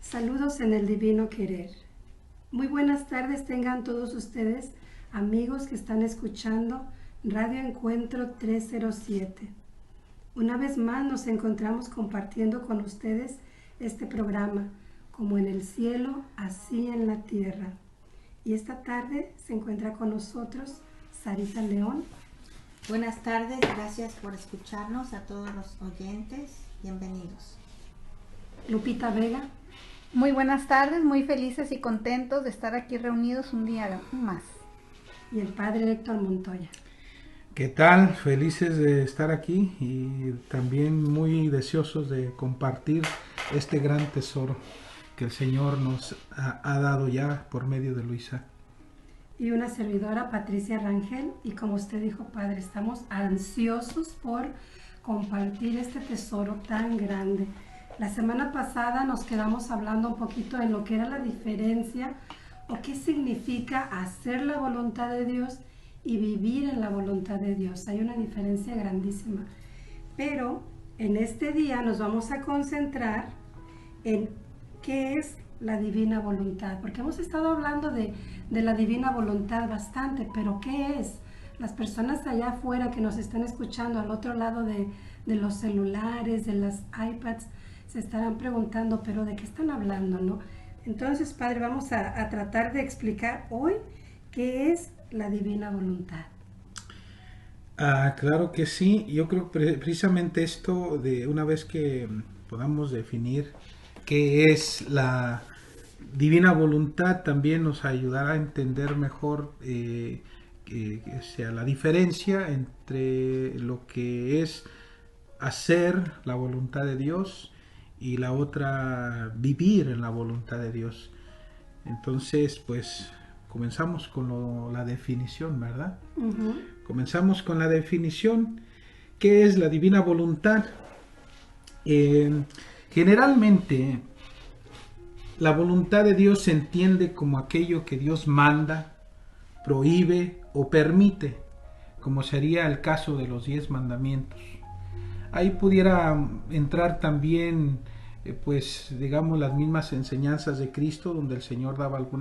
Saludos en el divino querer. Muy buenas tardes tengan todos ustedes, amigos que están escuchando Radio Encuentro 307. Una vez más nos encontramos compartiendo con ustedes este programa, como en el cielo, así en la tierra. Y esta tarde se encuentra con nosotros Sarita León. Buenas tardes, gracias por escucharnos a todos los oyentes. Bienvenidos. Lupita Vega. Muy buenas tardes, muy felices y contentos de estar aquí reunidos un día más. Y el padre Héctor Montoya. ¿Qué tal? Felices de estar aquí y también muy deseosos de compartir este gran tesoro que el Señor nos ha dado ya por medio de Luisa. Y una servidora, Patricia Rangel, y como usted dijo, padre, estamos ansiosos por compartir este tesoro tan grande. La semana pasada nos quedamos hablando un poquito en lo que era la diferencia o qué significa hacer la voluntad de Dios y vivir en la voluntad de Dios. Hay una diferencia grandísima. Pero en este día nos vamos a concentrar en qué es la divina voluntad, porque hemos estado hablando de la divina voluntad bastante, pero ¿qué es? Las personas allá afuera que nos están escuchando al otro lado de los celulares, de las iPads, se estarán preguntando, pero ¿de qué están hablando, no? Entonces, padre, vamos a tratar de explicar hoy qué es la divina voluntad. Claro que sí. Yo creo precisamente esto, de una vez que podamos definir qué es la divina voluntad, también nos ayudará a entender mejor la diferencia entre lo que es hacer la voluntad de Dios y la otra vivir en la voluntad de Dios. Entonces, pues comenzamos con la definición, ¿verdad? Uh-huh. Comenzamos con la definición. ¿Qué es la divina voluntad? Generalmente, la voluntad de Dios se entiende como aquello que Dios manda, prohíbe o permite, como sería el caso de los 10 mandamientos. Ahí pudiera entrar también, pues digamos, las mismas enseñanzas de Cristo, donde el Señor daba algún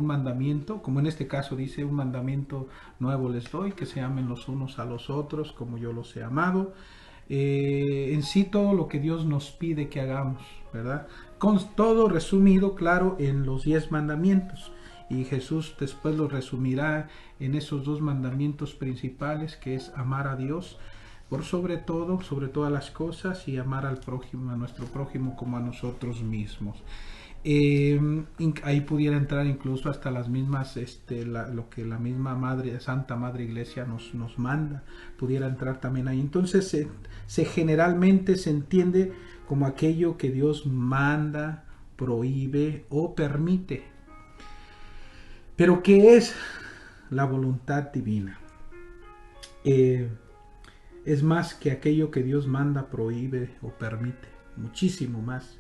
mandamiento, como en este caso dice: un mandamiento nuevo les doy, que se amen los unos a los otros como yo los he amado. En sí todo lo que Dios nos pide que hagamos, ¿verdad? Con todo resumido, claro, en los 10 mandamientos. Y Jesús después lo resumirá en esos 2 mandamientos principales, que es amar a Dios por sobre todo, sobre todas las cosas, y amar al prójimo, a nuestro prójimo como a nosotros mismos. Ahí pudiera entrar incluso hasta las mismas, lo que la misma Santa Madre Iglesia nos manda, pudiera entrar también ahí. Entonces generalmente se entiende como aquello que Dios manda, prohíbe o permite. Pero ¿qué es la voluntad divina? Es más que aquello que Dios manda, prohíbe o permite, muchísimo más.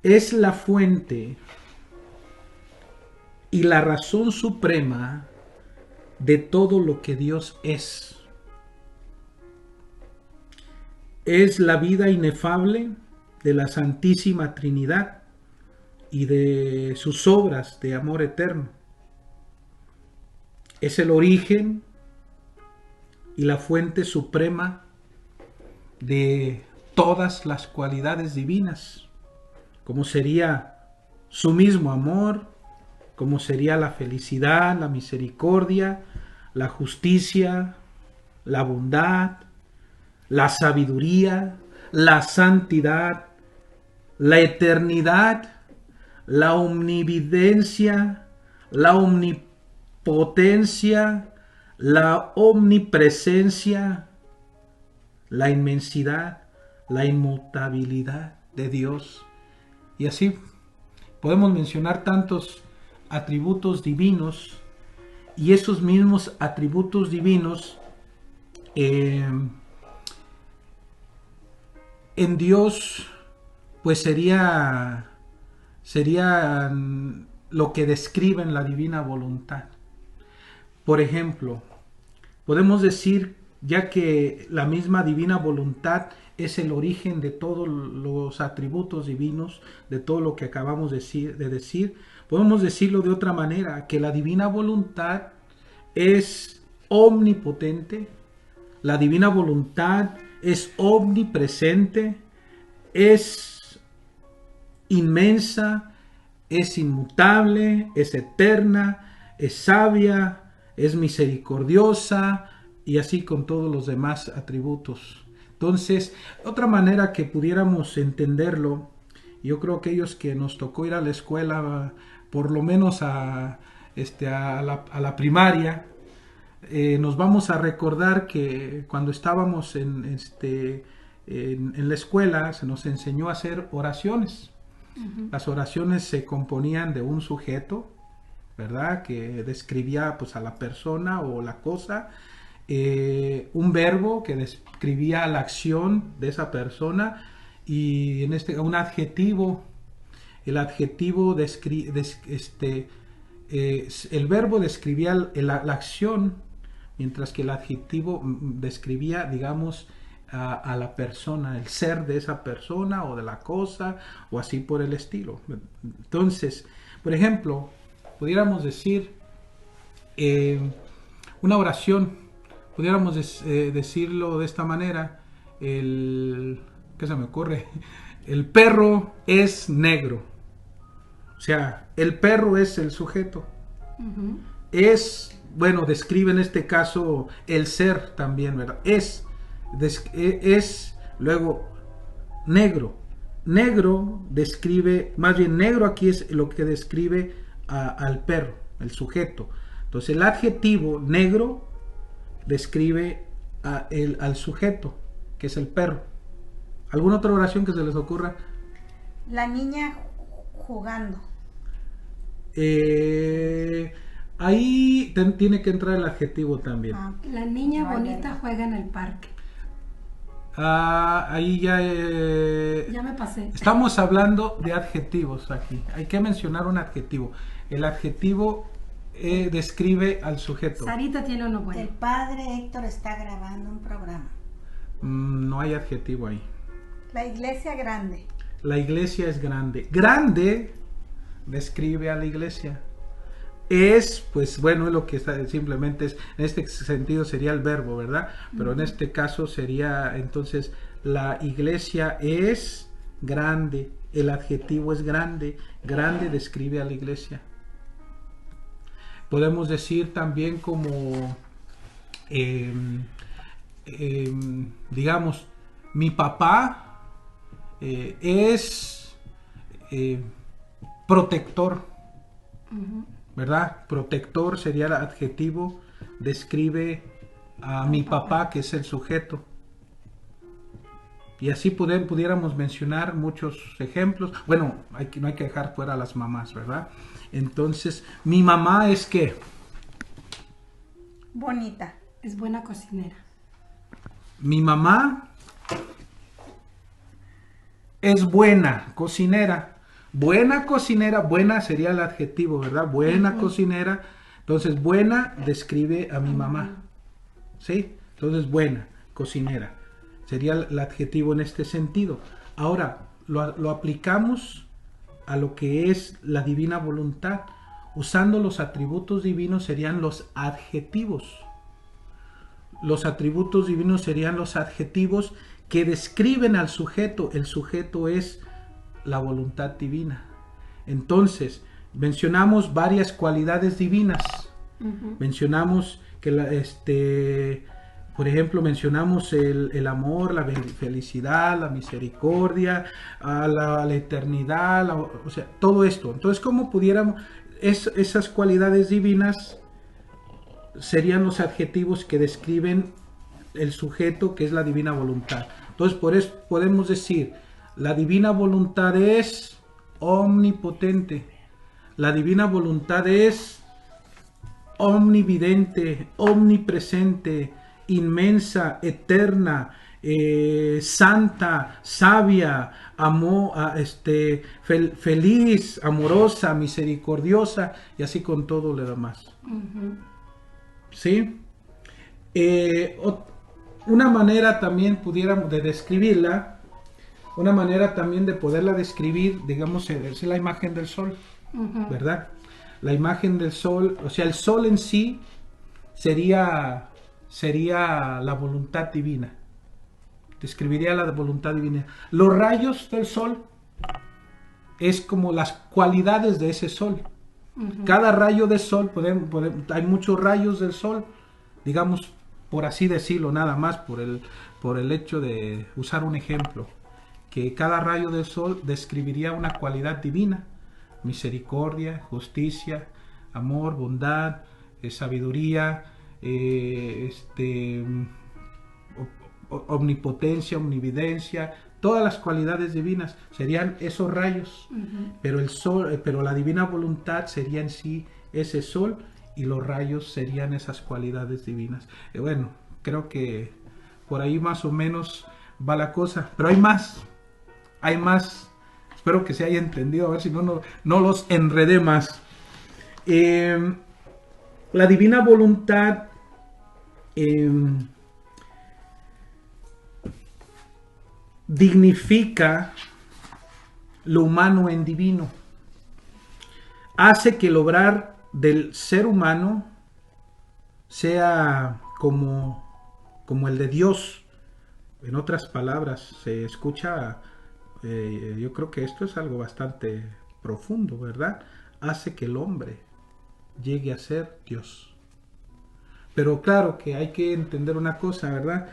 Es la fuente y la razón suprema de todo lo que Dios es. Es la vida inefable de la Santísima Trinidad y de sus obras de amor eterno. Es el origen y la fuente suprema de todas las cualidades divinas, como sería su mismo amor, como sería la felicidad, la misericordia, la justicia, la bondad, la sabiduría, la santidad, la eternidad, la omnividencia, la omnipotencia, la omnipresencia, la inmensidad, la inmutabilidad de Dios. Y así podemos mencionar tantos atributos divinos, y esos mismos atributos divinos en Dios pues sería lo que describen la divina voluntad. Por ejemplo, podemos decir ya que la misma divina voluntad es el origen de todos los atributos divinos, de todo lo que acabamos de decir. Podemos decirlo de otra manera, que la divina voluntad es omnipotente, la divina voluntad es omnipresente, es inmensa, es inmutable, es eterna, es sabia, es misericordiosa, y así con todos los demás atributos. Entonces, otra manera que pudiéramos entenderlo, yo creo que aquellos que nos tocó ir a la escuela, por lo menos a la primaria, nos vamos a recordar que cuando estábamos en la escuela se nos enseñó a hacer oraciones. Las oraciones se componían de un sujeto, ¿verdad?, que describía pues a la persona o la cosa, un verbo que describía la acción de esa persona, y un adjetivo. El adjetivo el verbo describía la acción, mientras que el adjetivo describía, digamos, a la persona, el ser de esa persona o de la cosa, o así por el estilo. Entonces, por ejemplo, pudiéramos decir una oración, pudiéramos decirlo de esta manera. ¿Qué se me ocurre? El perro es negro. O sea, el perro es el sujeto. Es, bueno, describe en este caso el ser también, ¿verdad? Es luego negro. Negro describe, más bien negro aquí es lo que describe al perro, el sujeto. Entonces el adjetivo negro describe al sujeto, que es el perro. ¿Alguna otra oración que se les ocurra? La niña jugando. Ahí tiene que entrar el adjetivo también. La niña bonita juega en el parque. Ahí ya... Ya me pasé. Estamos hablando de adjetivos aquí. Hay que mencionar un adjetivo. El adjetivo describe al sujeto. Sarita tiene uno bueno. El padre Héctor está grabando un programa. No hay adjetivo ahí. La iglesia grande. La iglesia es grande. Grande describe a la iglesia. Es, pues bueno, es lo que está, simplemente es, en este sentido sería el verbo, ¿verdad? Pero en este caso sería, entonces, la iglesia es grande. El adjetivo es grande. Grande describe a la iglesia. Podemos decir también como, digamos, mi papá es protector, ¿verdad? Protector sería el adjetivo, describe a mi papá, que es el sujeto. Y así pudiéramos mencionar muchos ejemplos. Bueno, no hay que dejar fuera a las mamás, ¿verdad? Entonces, mi mamá es ¿qué? Bonita. Es buena cocinera. Mi mamá es buena cocinera. Buena cocinera, buena sería el adjetivo, ¿verdad? Buena cocinera. Entonces, buena describe a mi mamá. ¿Sí? Entonces, buena cocinera. Sería el adjetivo en este sentido. Ahora, lo aplicamos a lo que es la divina voluntad. Usando los atributos divinos serían los adjetivos. Los atributos divinos serían los adjetivos que describen al sujeto. El sujeto es la voluntad divina. Entonces, mencionamos varias cualidades divinas. Mencionamos que por ejemplo, mencionamos el amor, la felicidad, la misericordia, la eternidad, o sea, todo esto. Entonces, ¿cómo pudiéramos? Esas cualidades divinas serían los adjetivos que describen el sujeto, que es la divina voluntad. Entonces, por eso podemos decir, la divina voluntad es omnipotente. La divina voluntad es omnividente, omnipresente, inmensa, eterna, santa, sabia, feliz, amorosa, misericordiosa, y así con todo lo demás. ¿Sí? una manera también pudiéramos de describirla, una manera también de poderla describir, digamos, es la imagen del sol, ¿verdad? La imagen del sol, o sea, el sol en sí sería la voluntad divina. Describiría la voluntad divina. Los rayos del sol es como las cualidades de ese sol. Cada rayo de sol, hay muchos rayos del sol, digamos, por así decirlo, nada más por el hecho de usar un ejemplo, que cada rayo del sol describiría una cualidad divina: misericordia, justicia, amor, bondad, sabiduría, omnipotencia, omnividencia, todas las cualidades divinas serían esos rayos. Pero el sol, pero la divina voluntad sería en sí ese sol, y los rayos serían esas cualidades divinas. Bueno, creo que por ahí más o menos va la cosa, pero hay más. Espero que se haya entendido, a ver si no los enredé más. La divina voluntad dignifica lo humano en divino. Hace que el obrar del ser humano sea como el de Dios. En otras palabras, se escucha, yo creo que esto es algo bastante profundo, ¿verdad? Hace que el hombre llegue a ser Dios. Pero claro que hay que entender una cosa, ¿verdad?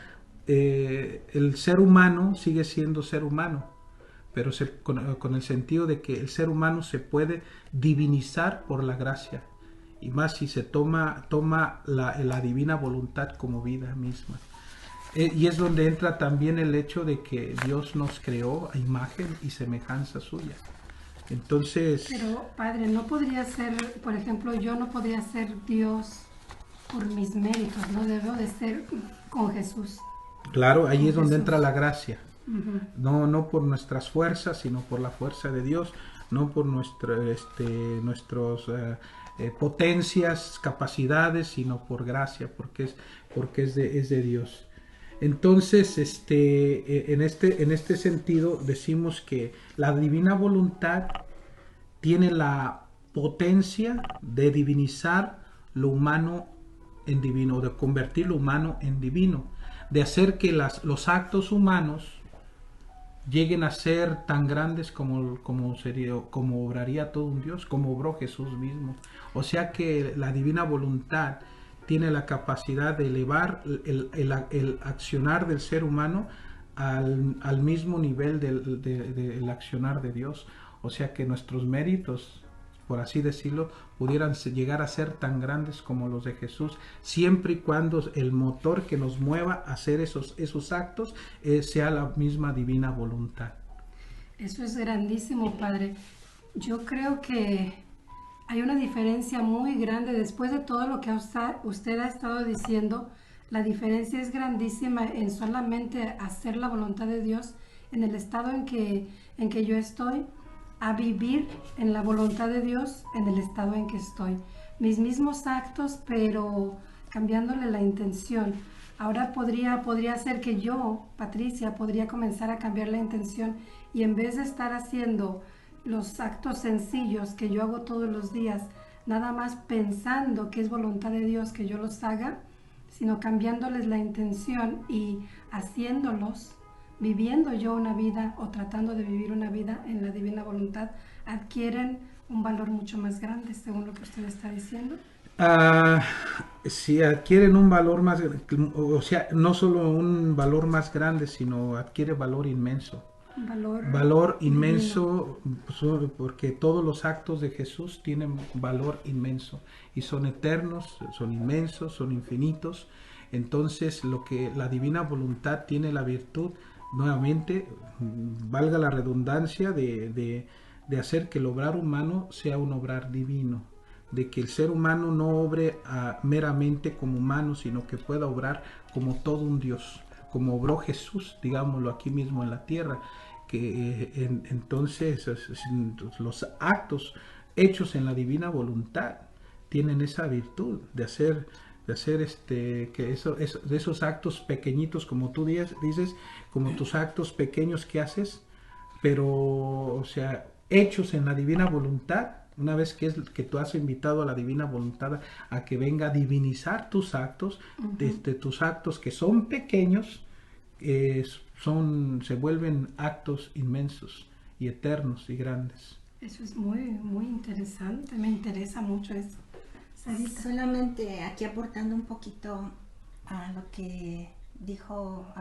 El ser humano sigue siendo ser humano, pero con el sentido de que el ser humano se puede divinizar por la gracia, y más si se toma la divina voluntad como vida misma. Y es donde entra también el hecho de que Dios nos creó a imagen y semejanza suya. Entonces... Pero, Padre, no podría ser, por ejemplo, yo no podría ser Dios por mis méritos, no debo de ser con Jesús. Claro, ahí es donde entra la gracia. No por nuestras fuerzas, sino por la fuerza de Dios, no por nuestras potencias, capacidades, sino por gracia, porque es de Dios. Entonces, en este sentido decimos que la divina voluntad tiene la potencia de divinizar lo humano en divino, de convertir lo humano en divino, de hacer que los actos humanos lleguen a ser tan grandes como obraría todo un Dios, como obró Jesús mismo. O sea que la divina voluntad tiene la capacidad de elevar el accionar del ser humano al mismo nivel del accionar de Dios. O sea que nuestros méritos, por así decirlo, pudieran llegar a ser tan grandes como los de Jesús, siempre y cuando el motor que nos mueva a hacer esos actos sea la misma divina voluntad. Eso es grandísimo, Padre. Yo creo que hay una diferencia muy grande después de todo lo que usted ha estado diciendo. La diferencia es grandísima en solamente hacer la voluntad de Dios en el estado en que yo estoy, a vivir en la voluntad de Dios en el estado en que estoy. Mis mismos actos, pero cambiándole la intención. Ahora podría ser que yo, Patricia, podría comenzar a cambiar la intención, y en vez de estar haciendo los actos sencillos que yo hago todos los días, nada más pensando que es voluntad de Dios que yo los haga, sino cambiándoles la intención y haciéndolos, viviendo yo una vida o tratando de vivir una vida en la divina voluntad, adquieren un valor mucho más grande, según lo que usted está diciendo. Si adquieren un valor más, o sea, no solo un valor más grande, sino adquiere valor inmenso. Valor inmenso, porque todos los actos de Jesús tienen valor inmenso y son eternos, son inmensos, son infinitos. Entonces, lo que la divina voluntad tiene la virtud, nuevamente, valga la redundancia, de hacer que el obrar humano sea un obrar divino, de que el ser humano no obre meramente como humano, sino que pueda obrar como todo un Dios, como obró Jesús, digámoslo aquí mismo en la tierra, que entonces los actos hechos en la divina voluntad tienen esa virtud de hacer de hacer de esos actos pequeñitos, como tú dices, como tus actos pequeños que haces, pero, o sea, hechos en la divina voluntad. Una vez que tú has invitado a la divina voluntad a que venga a divinizar tus actos, desde tus actos que son pequeños, se vuelven actos inmensos y eternos y grandes. Eso es muy, muy interesante, me interesa mucho eso. Sarita. Solamente aquí aportando un poquito a lo que dijo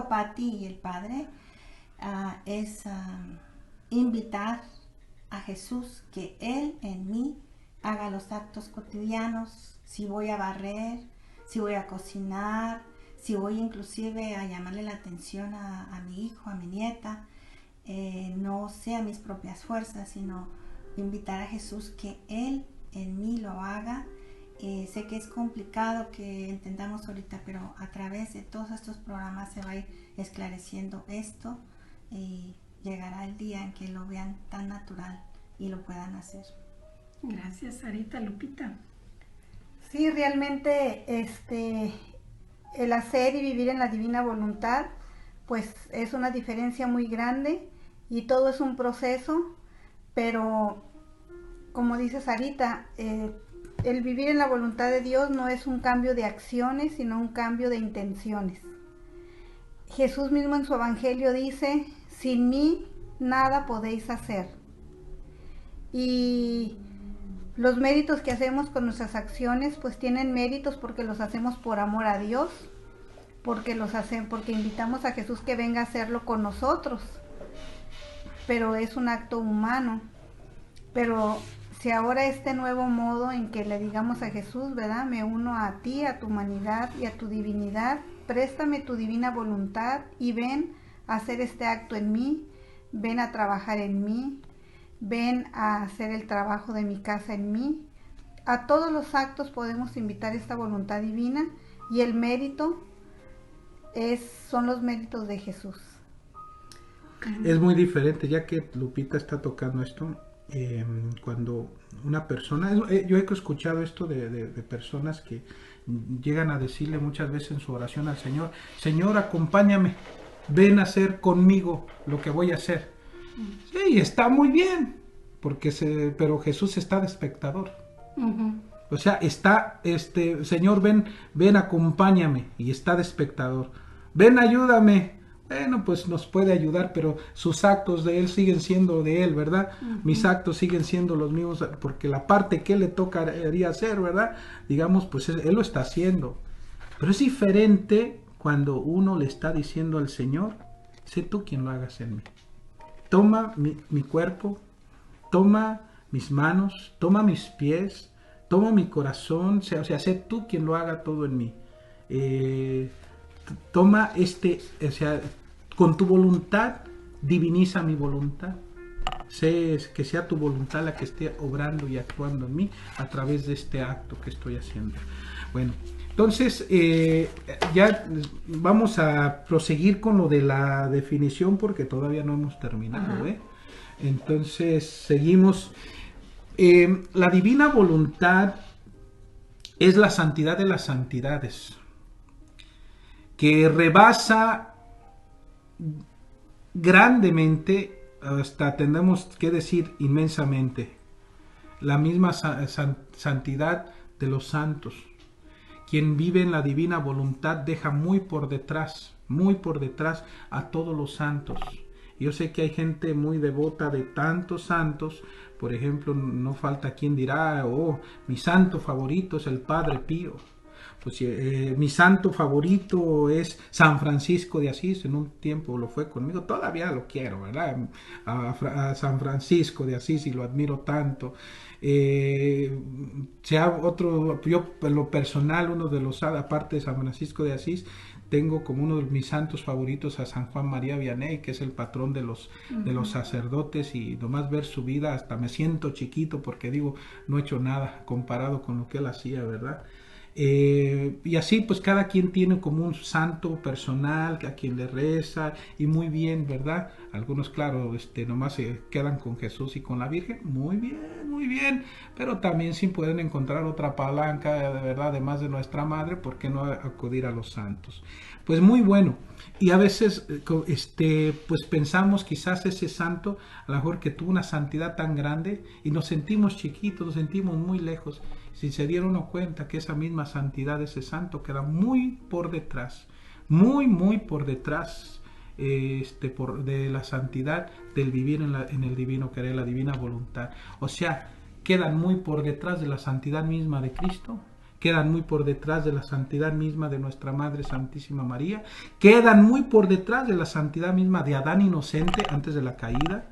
Patti y el Padre, es invitar a Jesús que Él en mí haga los actos cotidianos. Si voy a barrer, si voy a cocinar, si voy inclusive a llamarle la atención a mi hijo, a mi nieta, no sea mis propias fuerzas, sino invitar a Jesús que Él en mí lo haga. Sé que es complicado que entendamos ahorita, pero a través de todos estos programas se va a ir esclareciendo esto y llegará el día en que lo vean tan natural y lo puedan hacer. Gracias, Sarita. Lupita. Sí, realmente el hacer y vivir en la divina voluntad, pues es una diferencia muy grande y todo es un proceso, pero como dice Sarita, el vivir en la voluntad de Dios no es un cambio de acciones, sino un cambio de intenciones. Jesús mismo en su evangelio dice: sin mí nada podéis hacer. Y los méritos que hacemos con nuestras acciones pues tienen méritos porque los hacemos por amor a Dios, porque invitamos a Jesús que venga a hacerlo con nosotros, pero es un acto humano. Pero si ahora este nuevo modo en que le digamos a Jesús, ¿verdad? Me uno a ti, a tu humanidad y a tu divinidad, préstame tu divina voluntad y ven a hacer este acto en mí, ven a trabajar en mí, ven a hacer el trabajo de mi casa en mí. A todos los actos podemos invitar esta voluntad divina y el mérito son los méritos de Jesús. Es muy diferente, ya que Lupita está tocando esto, cuando una persona, yo he escuchado esto de personas que llegan a decirle muchas veces en su oración al Señor: Señor, acompáñame, ven a hacer conmigo lo que voy a hacer. Sí, está muy bien, pero Jesús está de espectador. O sea, Señor, ven, acompáñame, y está de espectador. Ven, ayúdame. Bueno, pues nos puede ayudar, pero sus actos de Él siguen siendo de Él, ¿verdad? Mis actos siguen siendo los mismos, porque la parte que Él le tocaría hacer, ¿verdad? Digamos, pues Él lo está haciendo. Pero es diferente cuando uno le está diciendo al Señor: sé tú quien lo hagas en mí. Toma mi cuerpo, toma mis manos, toma mis pies, toma mi corazón, o sea, sé tú quien lo haga todo en mí. Toma o sea, con tu voluntad, diviniza mi voluntad. Sé que sea tu voluntad la que esté obrando y actuando en mí a través de este acto que estoy haciendo. Bueno, entonces ya vamos a proseguir con lo de la definición, porque todavía no hemos terminado. Entonces seguimos. La divina voluntad es la santidad de las santidades, que rebasa grandemente, hasta tenemos que decir inmensamente, la misma santidad de los santos. Quien vive en la divina voluntad deja muy por detrás a todos los santos. Yo sé que hay gente muy devota de tantos santos. Por ejemplo, no falta quien dirá: oh, mi santo favorito es el Padre Pío. Pues mi santo favorito es San Francisco de Asís. En un tiempo lo fue conmigo, todavía lo quiero, ¿verdad? A San Francisco de Asís, y lo admiro tanto. Yo en lo personal, uno de los, aparte de San Francisco de Asís, tengo como uno de mis santos favoritos a San Juan María Vianney, que es el patrón de los sacerdotes, y nomás ver su vida hasta me siento chiquito, porque digo, no he hecho nada comparado con lo que él hacía, ¿verdad? Y así pues cada quien tiene como un santo personal a quien le reza, y muy bien, ¿verdad? Algunos, claro, nomás se quedan con Jesús y con la Virgen, muy bien, muy bien, pero también si pueden encontrar otra palanca, de verdad, además de nuestra madre, ¿por qué no acudir a los santos? Pues muy bueno. Y a veces pues pensamos quizás ese santo, a lo mejor que tuvo una santidad tan grande y nos sentimos chiquitos, nos sentimos muy lejos. Si se dieron cuenta que esa misma santidad de ese santo queda muy por detrás, muy por detrás de la santidad del vivir en el divino querer, la divina voluntad. O sea, quedan muy por detrás de la santidad misma de Cristo, quedan muy por detrás de la santidad misma de nuestra Madre Santísima María, quedan muy por detrás de la santidad misma de Adán inocente antes de la caída,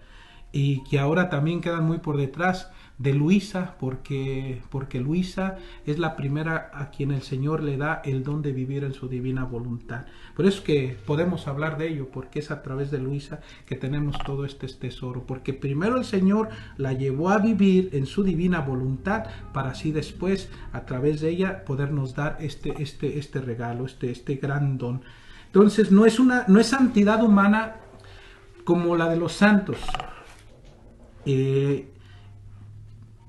y que ahora también quedan muy por detrás de Luisa, porque Luisa es la primera a quien el Señor le da el don de vivir en su divina voluntad. Por eso es que podemos hablar de ello, porque es a través de Luisa que tenemos todo este tesoro, porque primero el Señor la llevó a vivir en su divina voluntad, para así después, a través de ella, podernos dar este regalo, este gran don. Entonces no es santidad humana como la de los santos,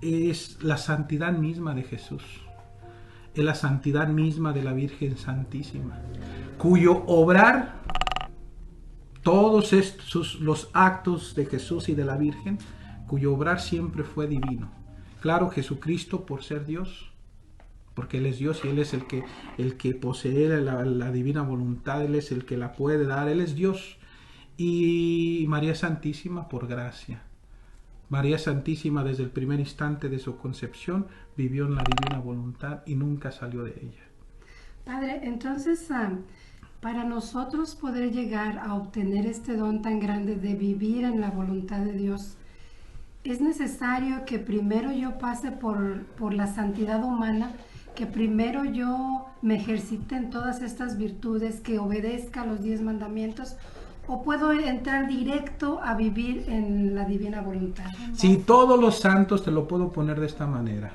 es la santidad misma de Jesús, es la santidad misma de la Virgen Santísima, cuyo obrar, todos los actos de Jesús y de la Virgen, cuyo obrar siempre fue divino. Claro, Jesucristo por ser Dios, porque Él es Dios y Él es el que posee la divina voluntad, Él es el que la puede dar, Él es Dios. Y María Santísima por gracia. María Santísima desde el primer instante de su concepción vivió en la divina voluntad y nunca salió de ella. Padre, entonces para nosotros poder llegar a obtener este don tan grande de vivir en la voluntad de Dios, es necesario que primero yo pase por la santidad humana, que primero yo me ejercite en todas estas virtudes, que obedezca a los 10 mandamientos, ¿o puedo entrar directo a vivir en la divina voluntad? Si todos los santos, te lo puedo poner de esta manera,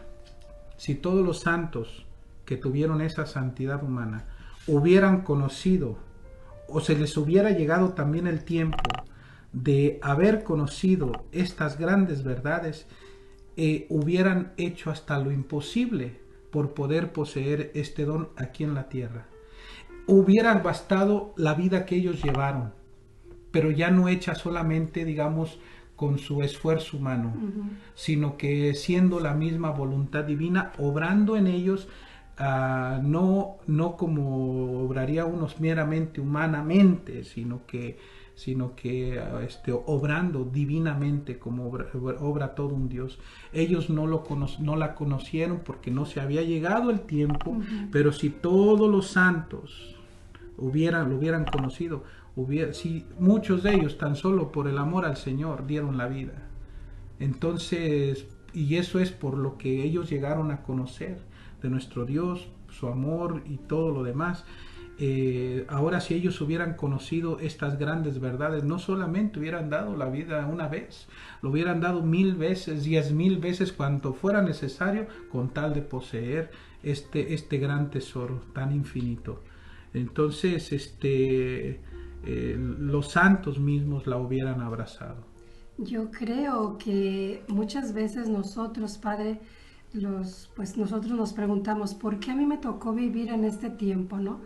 si todos los santos que tuvieron esa santidad humana hubieran conocido, o se les hubiera llegado también el tiempo de haber conocido estas grandes verdades, hubieran hecho hasta lo imposible por poder poseer este don aquí en la tierra. Hubieran bastado la vida que ellos llevaron, pero ya no hecha solamente, digamos, con su esfuerzo humano, sino que siendo la misma voluntad divina, obrando en ellos, no como obraría unos meramente humanamente, sino que obrando divinamente como obra todo un Dios. Ellos no la conocieron porque no se había llegado el tiempo, pero si todos los santos lo hubieran conocido, si muchos de ellos tan solo por el amor al Señor dieron la vida. Entonces, y eso es por lo que ellos llegaron a conocer de nuestro Dios, su amor y todo lo demás. Ahora, si ellos hubieran conocido estas grandes verdades, no solamente hubieran dado la vida una vez, lo hubieran dado 1000 veces, 10,000 veces, cuanto fuera necesario, con tal de poseer este gran tesoro tan infinito. Entonces, los santos mismos la hubieran abrazado. Yo creo que muchas veces nosotros, Padre, nosotros nos preguntamos, ¿por qué a mí me tocó vivir en este tiempo, no?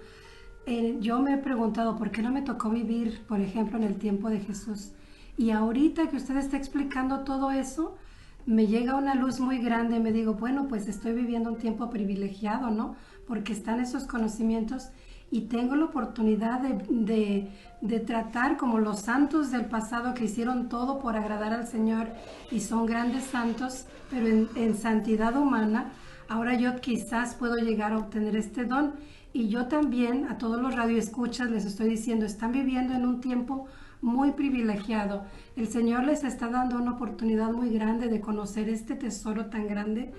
Yo me he preguntado, ¿por qué no me tocó vivir, por ejemplo, en el tiempo de Jesús? Y ahorita que usted está explicando todo eso, me llega una luz muy grande y me digo, bueno, pues estoy viviendo un tiempo privilegiado, ¿no? Porque están esos conocimientos y tengo la oportunidad de tratar como los santos del pasado que hicieron todo por agradar al Señor y son grandes santos, pero en santidad humana. Ahora yo quizás puedo llegar a obtener este don. Y yo también a todos los radioescuchas les estoy diciendo, están viviendo en un tiempo muy privilegiado. El Señor les está dando una oportunidad muy grande de conocer este tesoro tan grande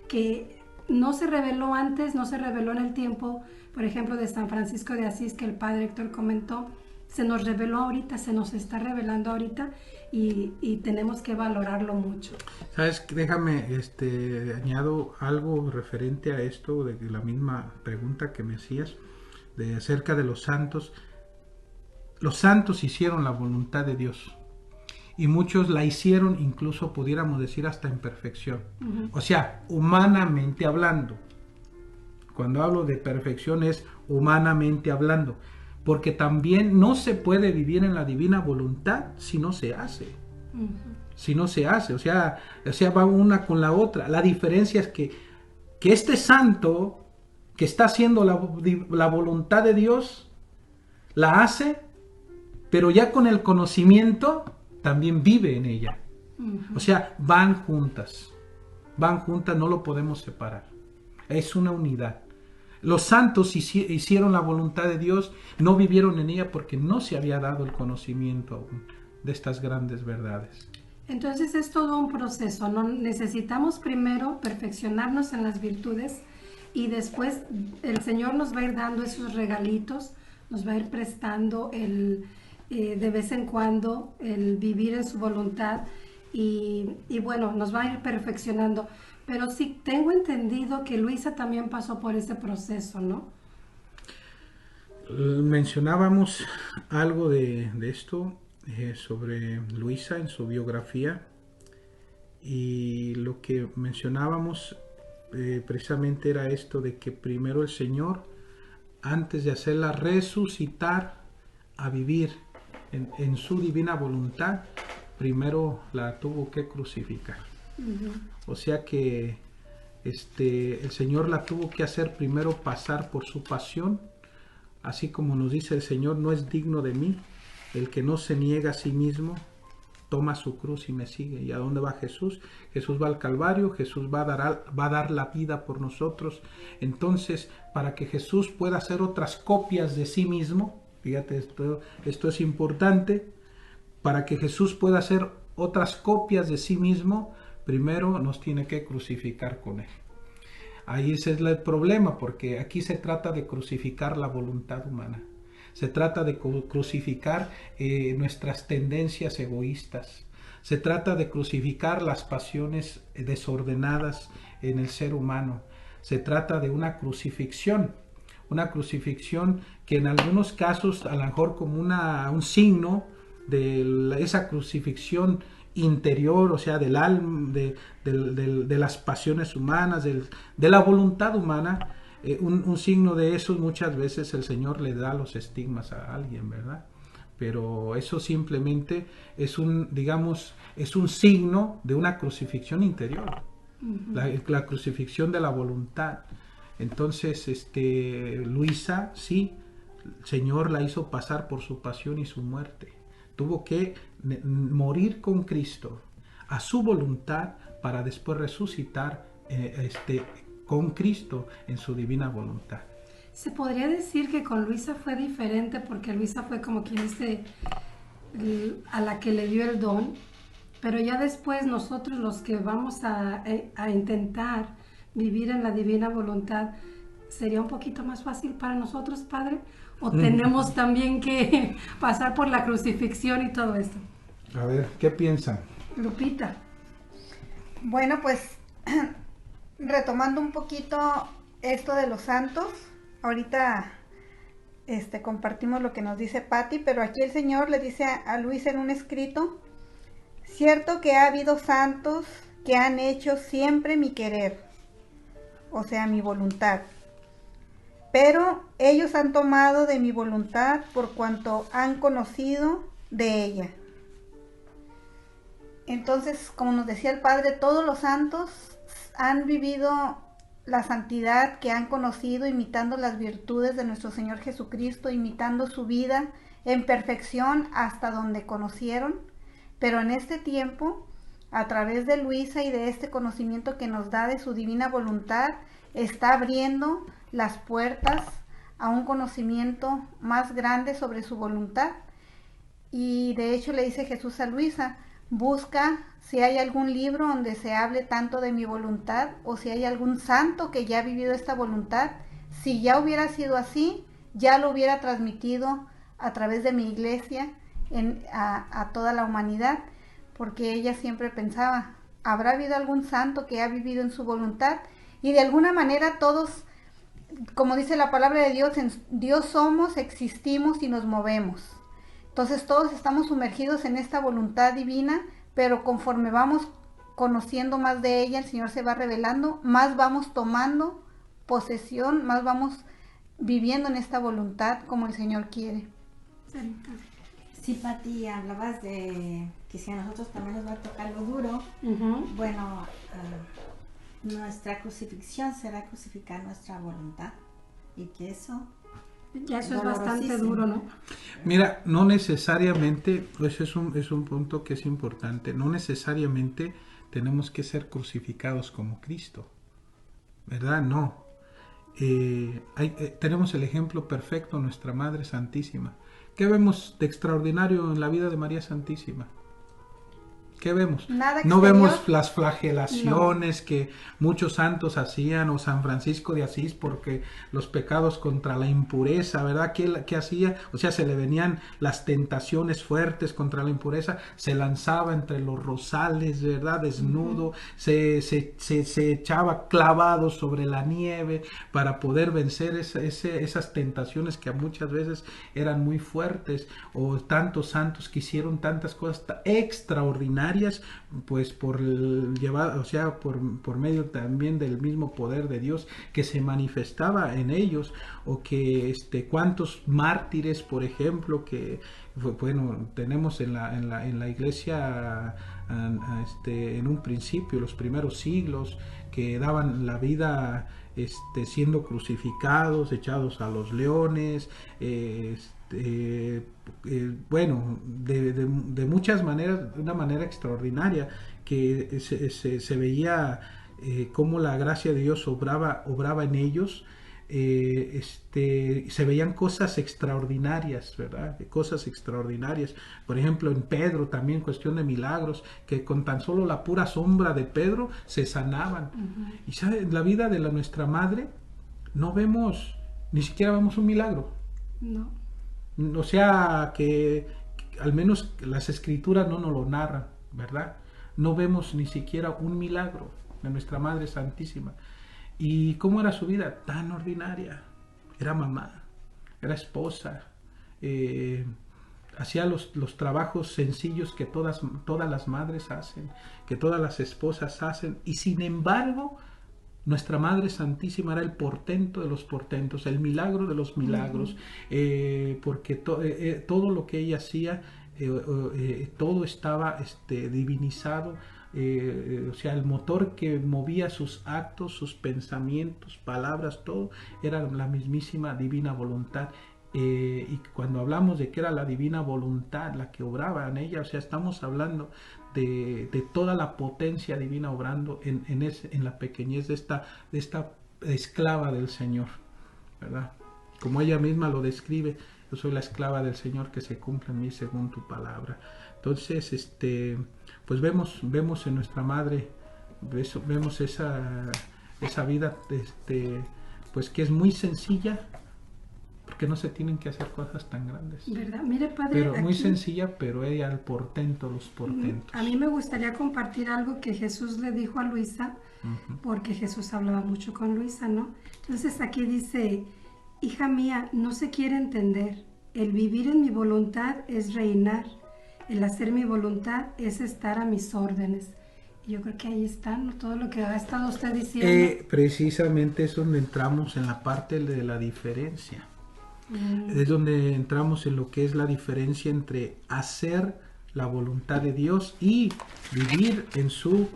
que no se reveló antes, no se reveló en el tiempo, por ejemplo, de San Francisco de Asís, que el Padre Héctor comentó. Se nos reveló ahorita, se nos está revelando ahorita y tenemos que valorarlo mucho. ¿Sabes? Déjame, añado algo referente a esto, de la misma pregunta que me hacías, acerca de los santos. Los santos hicieron la voluntad de Dios. y muchos la hicieron, incluso pudiéramos decir hasta en perfección. O sea, humanamente hablando. Cuando hablo de perfección es humanamente hablando, porque también no se puede vivir en la divina voluntad si no se hace. Si no se hace, o sea, va una con la otra. La diferencia es que este santo que está haciendo la voluntad de Dios, la hace, pero ya con el conocimiento también vive en ella. O sea, van juntas, no lo podemos separar. Es una unidad. Los santos hicieron la voluntad de Dios, no vivieron en ella porque no se había dado el conocimiento aún de estas grandes verdades. Entonces es todo un proceso, ¿no? Necesitamos primero perfeccionarnos en las virtudes y después el Señor nos va a ir dando esos regalitos, nos va a ir prestando de vez en cuando el vivir en su voluntad y bueno, nos va a ir perfeccionando. Pero sí tengo entendido que Luisa también pasó por ese proceso, ¿no? Mencionábamos algo de esto sobre Luisa en su biografía, y lo que mencionábamos precisamente era esto de que primero el Señor, antes de hacerla resucitar a vivir en su divina voluntad, primero la tuvo que crucificar. O sea que el Señor la tuvo que hacer primero pasar por su pasión, así como nos dice el Señor: no es digno de mí el que no se niega a sí mismo, toma su cruz y me sigue. ¿Y a dónde va Jesús? Jesús va al Calvario, Jesús va a dar la vida por nosotros. Entonces, para que Jesús pueda hacer otras copias de sí mismo, fíjate, esto es importante, para que Jesús pueda hacer otras copias de sí mismo, primero nos tiene que crucificar con Él. Ahí ese es el problema, porque aquí se trata de crucificar la voluntad humana. Se trata de crucificar nuestras tendencias egoístas. Se trata de crucificar las pasiones desordenadas en el ser humano. Se trata de una crucifixión que en algunos casos, a lo mejor como un signo de esa crucifixión interior, o sea, del alma, de las pasiones humanas, de la voluntad humana. Un signo de eso muchas veces el Señor le da los estigmas a alguien, ¿verdad? Pero eso simplemente es un signo de una crucifixión interior, la crucifixión de la voluntad. Entonces, Luisa, sí, el Señor la hizo pasar por su pasión y su muerte. Tuvo que morir con Cristo a su voluntad para después resucitar con Cristo en su divina voluntad. Se podría decir que con Luisa fue diferente, porque Luisa fue como quien dice a la que le dio el don, pero ya después nosotros los que vamos a intentar vivir en la divina voluntad, ¿sería un poquito más fácil para nosotros, Padre? ¿O tenemos también que pasar por la crucifixión y todo esto? A ver, ¿qué piensan? Lupita. Bueno, pues retomando un poquito esto de los santos, ahorita compartimos lo que nos dice Patti, pero aquí el Señor le dice a Luisa en un escrito: cierto que ha habido santos que han hecho siempre mi querer, o sea, mi voluntad, pero ellos han tomado de mi voluntad por cuanto han conocido de ella. Entonces, como nos decía el Padre, todos los santos han vivido la santidad que han conocido, imitando las virtudes de nuestro Señor Jesucristo, imitando su vida en perfección hasta donde conocieron. Pero en este tiempo, a través de Luisa y de este conocimiento que nos da de su divina voluntad, está abriendo las puertas a un conocimiento más grande sobre su voluntad. Y de hecho le dice Jesús a Luisa: busca si hay algún libro donde se hable tanto de mi voluntad, o si hay algún santo que ya ha vivido esta voluntad. Si ya hubiera sido así, ya lo hubiera transmitido a través de mi iglesia a toda la humanidad, porque ella siempre pensaba: ¿habrá habido algún santo que ha vivido en su voluntad? Y de alguna manera todos, como dice la palabra de Dios, en Dios somos, existimos y nos movemos. Entonces todos estamos sumergidos en esta voluntad divina, pero conforme vamos conociendo más de ella, el Señor se va revelando, más vamos tomando posesión, más vamos viviendo en esta voluntad como el Señor quiere. Sarita. Sí, Pati, hablabas de que si a nosotros también nos va a tocar lo duro. Ujú. Bueno, nuestra crucifixión será crucificar nuestra voluntad. Y que eso, Ya eso es bastante dolorosísimo. duro, ¿no? Mira, no necesariamente, eso es un punto que es importante, no necesariamente tenemos que ser crucificados como Cristo, ¿verdad? No. Tenemos el ejemplo perfecto, nuestra Madre Santísima. ¿Qué vemos de extraordinario en la vida de María Santísima? ¿Qué vemos? Nada No exterior. vemos las flagelaciones que muchos santos hacían, o San Francisco de Asís, porque los pecados contra la impureza, ¿verdad? ¿Qué hacía? O sea, se le venían las tentaciones fuertes contra la impureza, se lanzaba entre los rosales, ¿verdad? Desnudo, se echaba clavado sobre la nieve para poder vencer esas tentaciones que muchas veces eran muy fuertes, o tantos santos que hicieron tantas cosas extraordinarias, pues por llevar, o sea, por medio también del mismo poder de Dios que se manifestaba en ellos, o que cuántos mártires, por ejemplo, que bueno, tenemos en la iglesia en un principio, los primeros siglos, que daban la vida siendo crucificados, echados a los leones, bueno, de muchas maneras, de una manera extraordinaria, que se veía cómo la gracia de Dios obraba en ellos. Se veían cosas extraordinarias, ¿verdad? Cosas extraordinarias. Por ejemplo, en Pedro también, cuestión de milagros, que con tan solo la pura sombra de Pedro se sanaban. Y ¿sabe? En la vida de nuestra madre no vemos, ni siquiera vemos un milagro. No. O sea, que al menos las escrituras no nos lo narran, ¿verdad? No vemos ni siquiera un milagro de nuestra Madre Santísima. ¿Y cómo era su vida? Tan ordinaria. Era mamá, era esposa, hacía los trabajos sencillos que todas las madres hacen, que todas las esposas hacen, y sin embargo nuestra Madre Santísima era el portento de los portentos, el milagro de los milagros, porque todo lo que ella hacía, todo estaba divinizado, o sea, el motor que movía sus actos, sus pensamientos, palabras, todo era la mismísima divina voluntad. Y cuando hablamos de que era la divina voluntad la que obraba en ella, o sea, estamos hablando de toda la potencia divina obrando en la pequeñez de esta esclava del Señor, ¿verdad? Como ella misma lo describe: yo soy la esclava del Señor, que se cumpla en mí según tu palabra. Entonces, pues vemos en nuestra madre, vemos esa vida, pues que es muy sencilla, porque no se tienen que hacer cosas tan grandes. ¿Verdad? Mire, padre, Pero muy aquí, sencilla, pero ella el portento, los portentos. a mí me gustaría compartir algo que Jesús le dijo a Luisa, porque Jesús hablaba mucho con Luisa, ¿no? Entonces aquí dice: hija mía, no se quiere entender. El vivir en mi voluntad es reinar. El hacer mi voluntad es estar a mis órdenes. Y yo creo que ahí está, ¿no? Todo lo que ha estado usted diciendo. Precisamente es donde entramos en la parte de la diferencia. Es donde entramos en lo que es la diferencia entre hacer la voluntad de Dios y vivir en su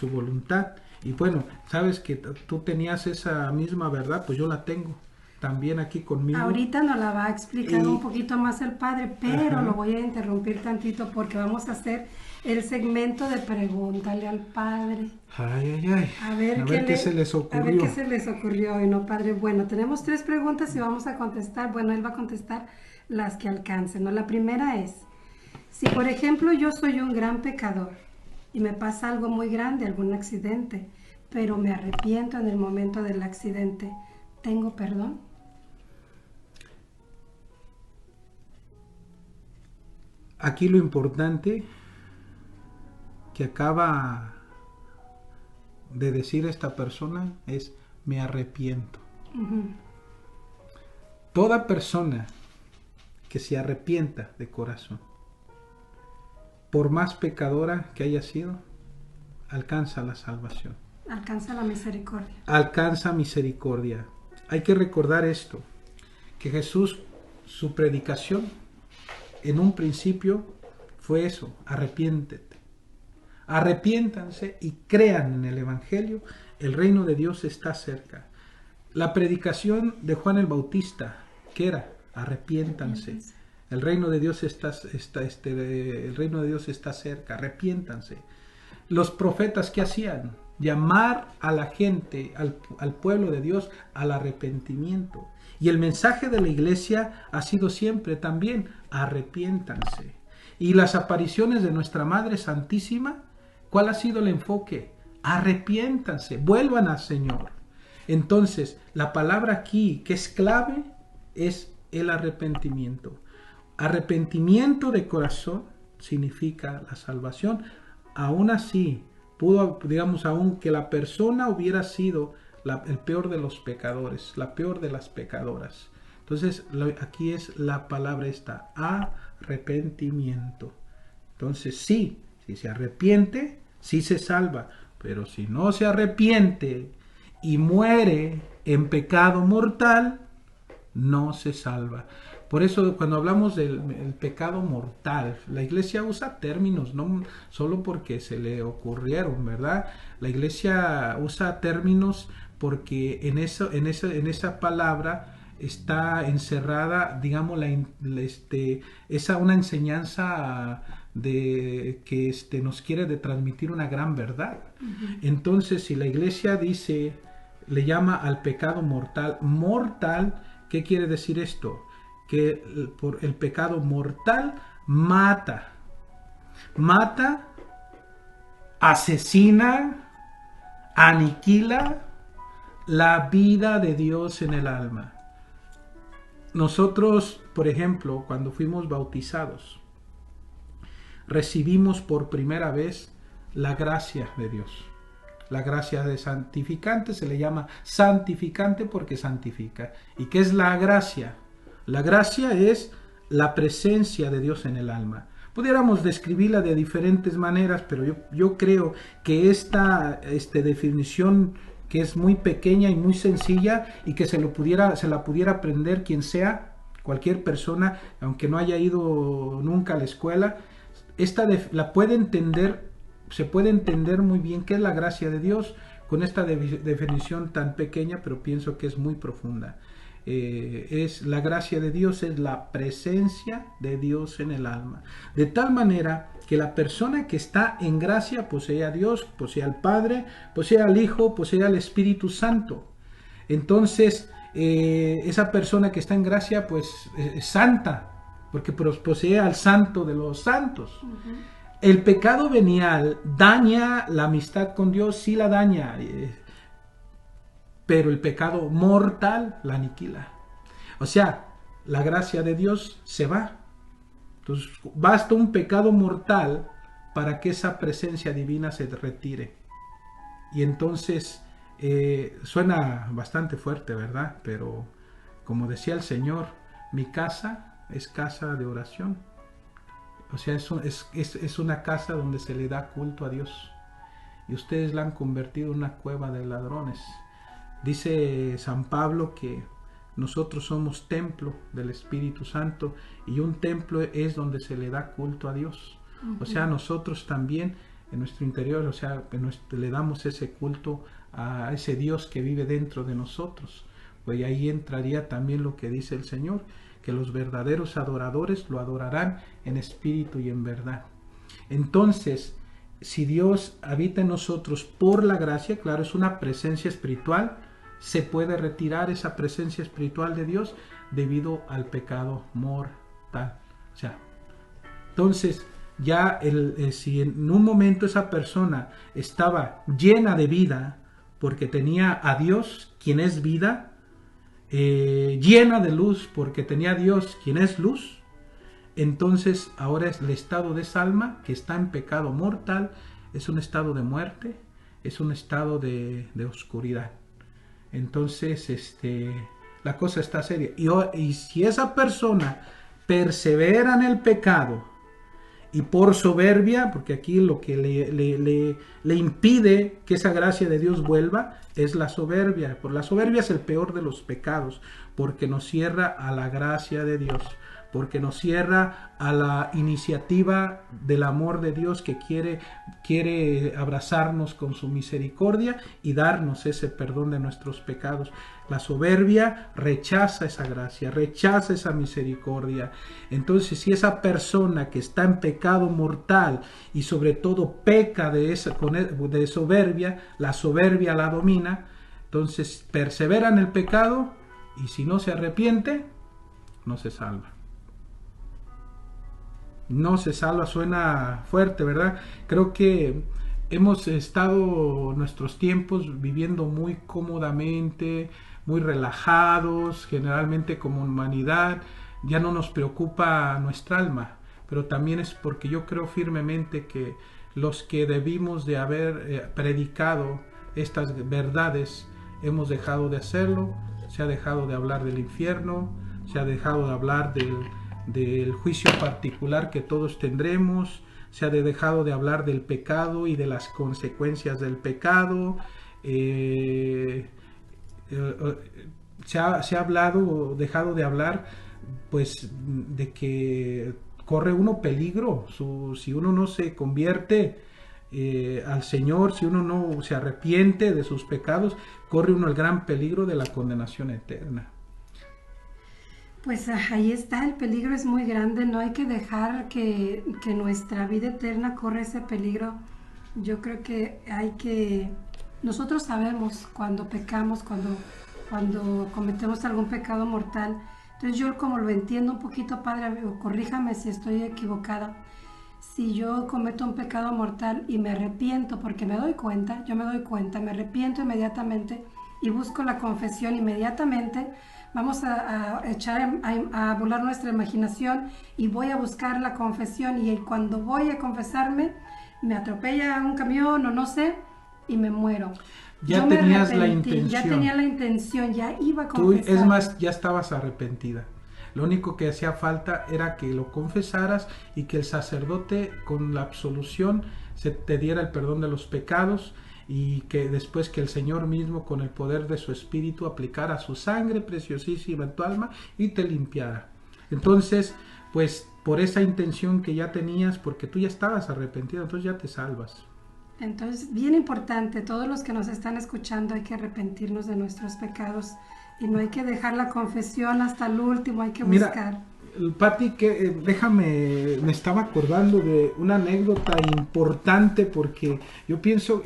voluntad. Y bueno, sabes que tú tenías esa misma verdad, pues yo la tengo también aquí conmigo. Ahorita nos la va a explicar un poquito más el padre, pero lo voy a interrumpir tantito porque vamos a hacer el segmento de pregúntale al padre. Ay. A ver qué se les ocurrió. A ver qué se les ocurrió hoy, ¿no, padre? Bueno, tenemos 3 preguntas y vamos a contestar. Bueno, él va a contestar las que alcancen, ¿no? La primera es: si por ejemplo yo soy un gran pecador y me pasa algo muy grande, algún accidente, pero me arrepiento en el momento del accidente, ¿tengo perdón? Aquí lo importante que acaba de decir esta persona es: me arrepiento. Toda persona que se arrepienta de corazón. Por más pecadora que haya sido, alcanza la salvación. Alcanza la misericordia. Alcanza misericordia. Hay que recordar esto, que Jesús, su predicación, en un principio fue eso: arrepiéntete. Arrepiéntanse y crean en el Evangelio, el reino de Dios está cerca. La predicación de Juan el Bautista, ¿qué era? Arrepiéntanse. El reino de Dios está cerca, arrepiéntanse. Los profetas, ¿qué hacían? Llamar a la gente, al pueblo de Dios, al arrepentimiento. Y el mensaje de la iglesia ha sido siempre también: arrepiéntanse. Y las apariciones de nuestra Madre Santísima, ¿cuál ha sido el enfoque? Arrepiéntanse, vuelvan al Señor. Entonces, la palabra aquí que es clave es el arrepentimiento. Arrepentimiento de corazón significa la salvación. Aún así, aunque la persona hubiera sido el peor de los pecadores, la peor de las pecadoras. Entonces, aquí es la palabra esta: arrepentimiento. Entonces, si se arrepiente, sí se salva. Pero si no se arrepiente y muere en pecado mortal, no se salva. Por eso, cuando hablamos del pecado mortal, la iglesia usa términos, no solo porque se le ocurrieron, ¿verdad? La iglesia usa términos porque en esa palabra está encerrada, digamos, una enseñanza de que nos quiere de transmitir una gran verdad. Uh-huh. Entonces, si la iglesia le llama al pecado mortal, ¿qué quiere decir esto? Que por el pecado mortal mata, asesina, aniquila la vida de Dios en el alma. Nosotros, por ejemplo, cuando fuimos bautizados, recibimos por primera vez la gracia de Dios. La gracia de santificante se le llama santificante porque santifica. ¿Y qué es la gracia? La gracia es la presencia de Dios en el alma. Pudiéramos describirla de diferentes maneras, pero yo creo que esta definición, que es muy pequeña y muy sencilla, y que se la pudiera aprender quien sea, cualquier persona, aunque no haya ido nunca a la escuela, se puede entender muy bien qué es la gracia de Dios con esta definición tan pequeña, pero pienso que es muy profunda. La gracia de Dios es la presencia de Dios en el alma, de tal manera que la persona que está en gracia posee a Dios, posee al Padre, posee al Hijo, posee al Espíritu Santo. Entonces, esa persona que está en gracia, pues es santa, porque posee al Santo de los santos. Uh-huh. El pecado venial daña la amistad con Dios, sí la daña, pero el pecado mortal la aniquila. O sea, la gracia de Dios se va. Entonces, basta un pecado mortal para que esa presencia divina se retire. Y entonces, suena bastante fuerte, ¿verdad? Pero, como decía el Señor, mi casa es casa de oración. O sea, es una casa donde se le da culto a Dios. Y ustedes la han convertido en una cueva de ladrones. Dice San Pablo que nosotros somos templo del Espíritu Santo, y un templo es donde se le da culto a Dios. Uh-huh. O sea, nosotros también en nuestro interior, o sea, le damos ese culto a ese Dios que vive dentro de nosotros. Pues ahí entraría también lo que dice el Señor, que los verdaderos adoradores lo adorarán en espíritu y en verdad. Entonces, si Dios habita en nosotros por la gracia, claro, es una presencia espiritual, se puede retirar esa presencia espiritual de Dios debido al pecado mortal. O sea, entonces, ya si en un momento esa persona estaba llena de vida, porque tenía a Dios, quien es vida, llena de luz porque tenía a Dios quien es luz, entonces ahora es el estado de esa alma que está en pecado mortal, es un estado de muerte, es un estado de oscuridad. Entonces la cosa está seria, y si esa persona persevera en el pecado y por soberbia, porque aquí lo que le impide que esa gracia de Dios vuelva es la soberbia. Por la soberbia es el peor de los pecados, porque nos cierra a la gracia de Dios, porque nos cierra a la iniciativa del amor de Dios que quiere abrazarnos con su misericordia y darnos ese perdón de nuestros pecados. La soberbia rechaza esa gracia, rechaza esa misericordia. Entonces, si esa persona que está en pecado mortal y sobre todo peca de soberbia, la soberbia la domina, entonces persevera en el pecado y si no se arrepiente, no se salva. No se salva, suena fuerte, ¿verdad? Creo que hemos estado nuestros tiempos viviendo muy cómodamente, muy relajados, generalmente como humanidad, ya no nos preocupa nuestra alma, pero también es porque yo creo firmemente que los que debimos de haber predicado estas verdades hemos dejado de hacerlo, se ha dejado de hablar del infierno, se ha dejado de hablar del juicio particular que todos tendremos, se ha dejado de hablar del pecado y de las consecuencias del pecado, se ha hablado, dejado de hablar pues de que corre uno peligro, si uno no se convierte al Señor, si uno no se arrepiente de sus pecados, corre uno el gran peligro de la condenación eterna. Pues ahí está, el peligro es muy grande, no hay que dejar que nuestra vida eterna corra ese peligro. Yo creo que nosotros sabemos cuando pecamos, cuando cometemos algún pecado mortal. Entonces yo como lo entiendo un poquito, Padre, corríjame si estoy equivocada. Si yo cometo un pecado mortal y me arrepiento, porque me doy cuenta, me arrepiento inmediatamente y busco la confesión inmediatamente, vamos a volar nuestra imaginación y voy a buscar la confesión, y cuando voy a confesarme me atropella un camión o no sé y me muero. Ya tenías la intención. Ya tenía la intención, ya iba a confesar. Tú, es más, ya estabas arrepentida. Lo único que hacía falta era que lo confesaras y que el sacerdote con la absolución se te diera el perdón de los pecados, y que después que el Señor mismo con el poder de su Espíritu aplicara su sangre preciosísima en tu alma y te limpiara. Entonces, pues por esa intención que ya tenías, porque tú ya estabas arrepentido, entonces ya te salvas. Entonces, bien importante, todos los que nos están escuchando, hay que arrepentirnos de nuestros pecados y no hay que dejar la confesión hasta el último, hay que buscar. Pati, déjame, me estaba acordando de una anécdota importante, porque yo pienso,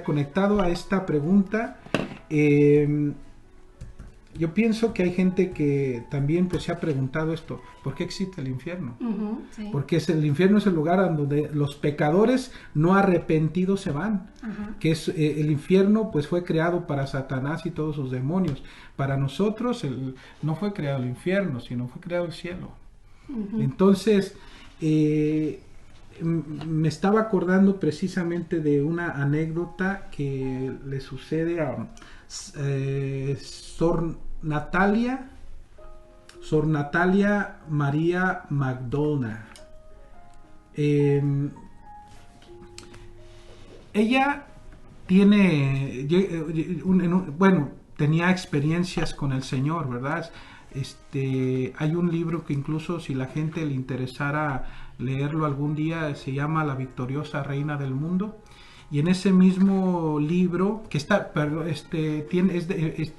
conectado a esta pregunta, yo pienso que hay gente que también pues se ha preguntado esto: ¿por qué existe el infierno? Sí. Porque el infierno es el lugar donde los pecadores no arrepentidos se van. Que es el infierno pues fue creado para Satanás y todos sus demonios. Para nosotros no fue creado el infierno, sino fue creado el cielo. Entonces me estaba acordando precisamente de una anécdota que le sucede a Sor Natalia María Magdona. Ella tenía experiencias con el Señor, ¿verdad? Hay un libro que incluso si la gente le interesara leerlo algún día, se llama La victoriosa reina del mundo. Y en ese mismo libro, que está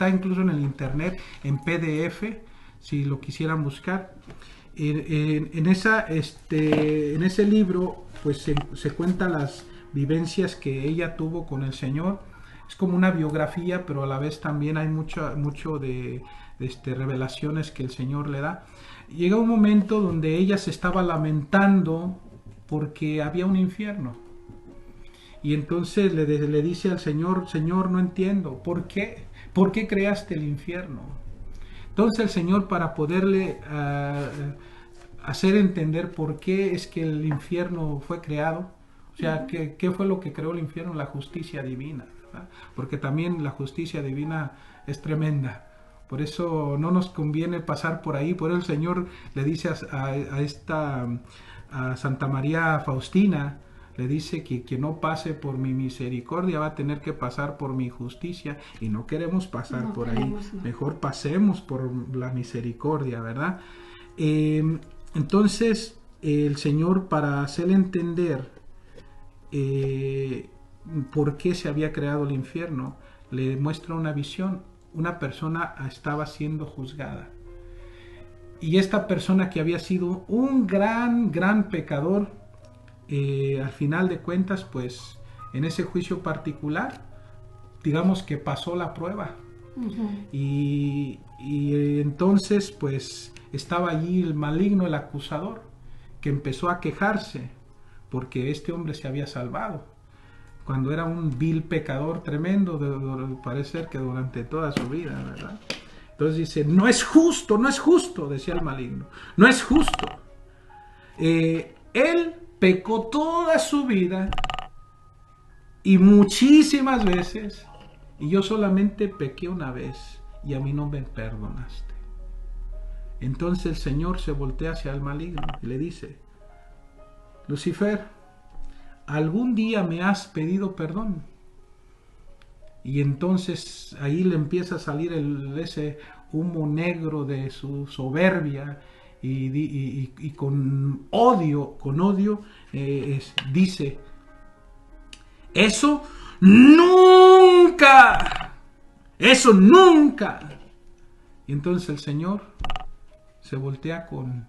incluso en el internet, en PDF, si lo quisieran buscar, en ese libro pues se cuentan las vivencias que ella tuvo con el Señor. Es como una biografía, pero a la vez también hay mucho de revelaciones que el Señor le da. Llega un momento donde ella se estaba lamentando porque había un infierno. Y entonces le dice al Señor: Señor, no entiendo, ¿por qué? ¿Por qué creaste el infierno? Entonces el Señor, para poderle hacer entender por qué es que el infierno fue creado, o sea, ¿qué fue lo que creó el infierno? La justicia divina, ¿verdad? Porque también la justicia divina es tremenda. Por eso no nos conviene pasar por ahí. Por eso el Señor le dice a Santa María Faustina, le dice que no pase por mi misericordia, va a tener que pasar por mi justicia, y no queremos pasar por ahí. No. Mejor pasemos por la misericordia, ¿verdad? Entonces, el Señor, para hacerle entender por qué se había creado el infierno, le muestra una visión. Una persona estaba siendo juzgada, y esta persona, que había sido un gran pecador, al final de cuentas, pues en ese juicio particular, digamos que pasó la prueba. Y entonces pues estaba allí el maligno, el acusador, que empezó a quejarse porque este hombre se había salvado, cuando era un vil pecador tremendo, parece ser que durante toda su vida, ¿verdad? Entonces dice, no es justo, decía el maligno, no es justo. Él pecó toda su vida y muchísimas veces, y yo solamente pequé una vez y a mí no me perdonaste. Entonces el Señor se voltea hacia el maligno y le dice, Lucifer, ¿algún día me has pedido perdón? Y entonces ahí le empieza a salir ese humo negro de su soberbia, y con odio dice, eso nunca. Y entonces el Señor se voltea con